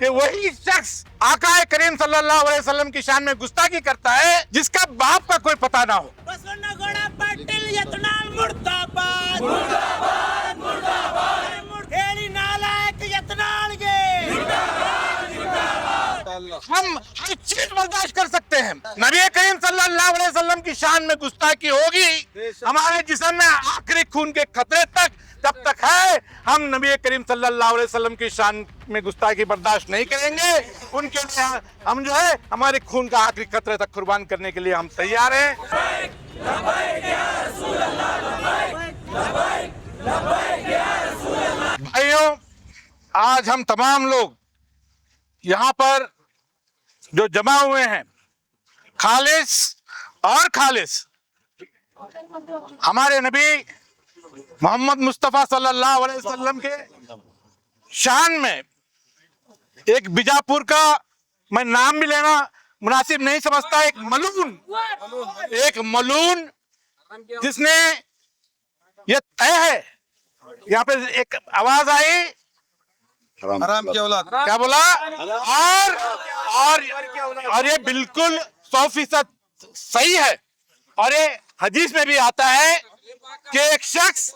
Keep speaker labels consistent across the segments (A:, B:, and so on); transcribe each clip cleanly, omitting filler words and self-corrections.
A: कि वही शख्स आकाए करीम सल्लल्लाहु अलैहि वसल्लम की शान में गुस्ताखी करता है जिसका बाप का कोई पता ना हो।
B: बसवनगौड़ा पाटील यत्नाल मुर्दाबाद मुर्दाबाद मुर्दाबाद मुर्देरी नालायक यत्नाल गे
A: हम हर चीज बर्दाश्त कर सकते हैं। नबी करीम सल्लल्लाहु अलैहि वसल्लम की शान में गुस्ताखी होगी, हमारे जिस्म में आखिरी खून के खतरे तक जब तक है, हम नबी करीम सल्लल्लाहु अलैहि वसल्लम की शान में गुस्ताखी बर्दाश्त नहीं करेंगे। उनके लिए हम जो है हमारे खून का आखिरी खतरे तक कुर्बान करने के लिए हम तैयार हैं। भाइयों, आज हम तमाम लोग यहाँ पर जो जमा हुए हैं, खालिस और खालिस हमारे नबी मोहम्मद मुस्तफ़ा सल्लल्लाहु अलैहि वसल्लम के शान में एक बीजापुर का मैं नाम भी लेना मुनासिब नहीं समझता, एक मलून जिसने ये तय है, यहाँ पे एक आवाज आई
C: हराम की औलाद,
A: क्या बोला, और ये बिल्कुल 100% सही है। और ये हदीस में भी आता है कि एक शख्स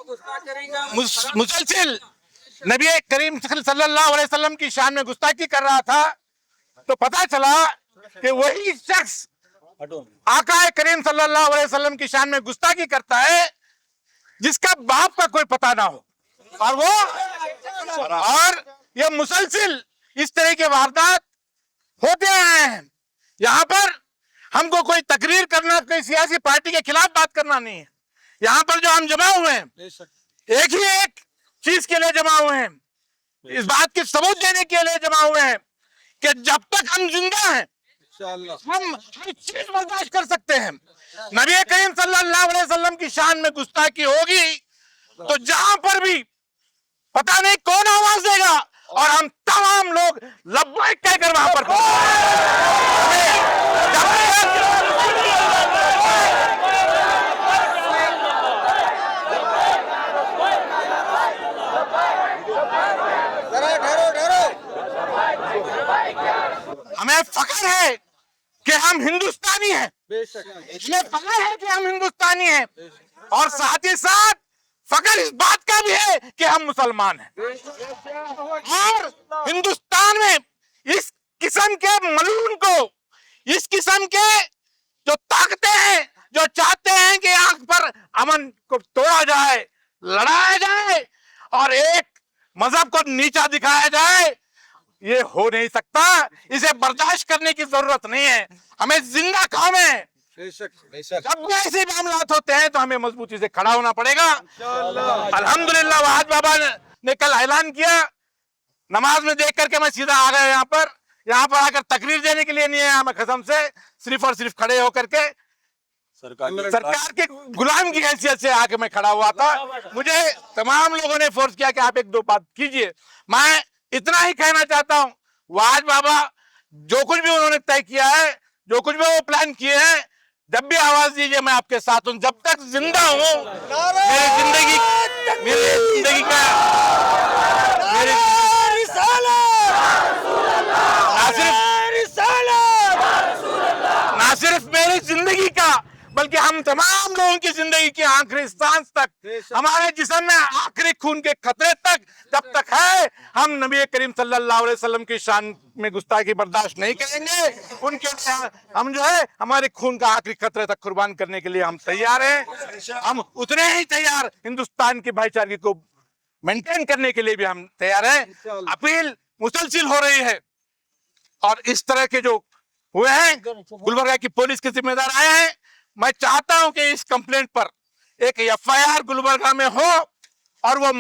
A: मुसलसिल नबी करीम सल्लल्लाहु अलैहि वसल्लम की शान में गुस्ताखी कर रहा था, तो पता चला कि वही शख्स आकाए करीम सल्लल्लाहु अलैहि वसल्लम की शान में गुस्ताखी करता है जिसका बाप का कोई पता ना हो। और ये मुसलसिल इस तरह के वारदात होते आए हैं। यहाँ पर हमको कोई तकरीर करना, कोई सियासी पार्टी के खिलाफ बात करना नहीं है। यहाँ पर जो हम जमा हुए हैं, एक ही एक चीज के लिए जमा हुए हैं, इस बात की सबूत देने के लिए जमा हुए हैं कि जब तक हम जिंदा हैं हम हर चीज बर्दाश्त कर सकते हैं। नबी करीम सल्लल्लाहु अलैहि वसल्लम की शान में गुस्ताखी होगी तो जहां पर भी पता नहीं कौन आवाज देगा और हम तमाम लोग लब्बैक कहकर वहां पर हमें फख्र है कि हम हिंदुस्तानी हैं, हमें फख्र है कि हम हिंदुस्तानी हैं, और साथ ही साथ फख्र इस बात का भी है कि हम मुसलमान हैं। और हिंदुस्तान में इस किस्म के मलून को, इस किस्म के जो ताकतें हैं, जो चाहते हैं कि आंख पर अमन को तोड़ा जाए, लड़ाया जाए और एक मजहब को नीचा दिखाया जाए, ये हो नहीं सकता। इसे बर्दाश्त करने की जरूरत नहीं है। हमें जिंदा काम है। जब भी ऐसे मामलात होते हैं तो हमें मजबूती से खड़ा होना पड़ेगा। अल्हम्दुलिल्लाह वहाज बाबा ने कल ऐलान किया, नमाज में देख करके मैं सीधा आ गया यहाँ पर आकर तकरीर देने के लिए नहीं आया मैं, कसम से सिर्फ और सिर्फ खड़े होकर के सरकार के गुलाम की हैसियत से आके मैं खड़ा हुआ था। मुझे तमाम लोगों ने फोर्स किया कि आप एक दो बात कीजिए। मैं इतना ही कहना चाहता हूँ, वहाज बाबा जो कुछ भी उन्होंने तय किया है, जो कुछ भी वो प्लान किए हैं, जब भी आवाज दीजिए मैं आपके साथ हूँ। जब तक जिंदा हूँ मेरी जिंदगी का ना सिर्फ मेरी जिंदगी का बल्कि हम तमाम लोगों की जिंदगी की आखिरी सांस तक, हमारे जिस्म में आखिरी खून के खतरे तक जब तक है, हम नबी करीम सल्लल्लाहु अलैहि वसल्लम की शान में गुस्ताखी बर्दाश्त नहीं करेंगे। उनके लिए हम जो है हमारे खून का आखिरी खतरे तक कुर्बान करने के लिए हम तैयार हैं। हम उतने ही तैयार हिंदुस्तान की भाईचारगी को मेंटेन करने के लिए भी हम तैयार हैं। अपील मुसलसिल हो रही है और इस तरह के जो हुए हैं, गुलबर्गा की पुलिस के जिम्मेदार आए हैं। मैं चाहता हूं कि इस कंप्लेंट पर एक FIR गुलबर्गा में हो और वो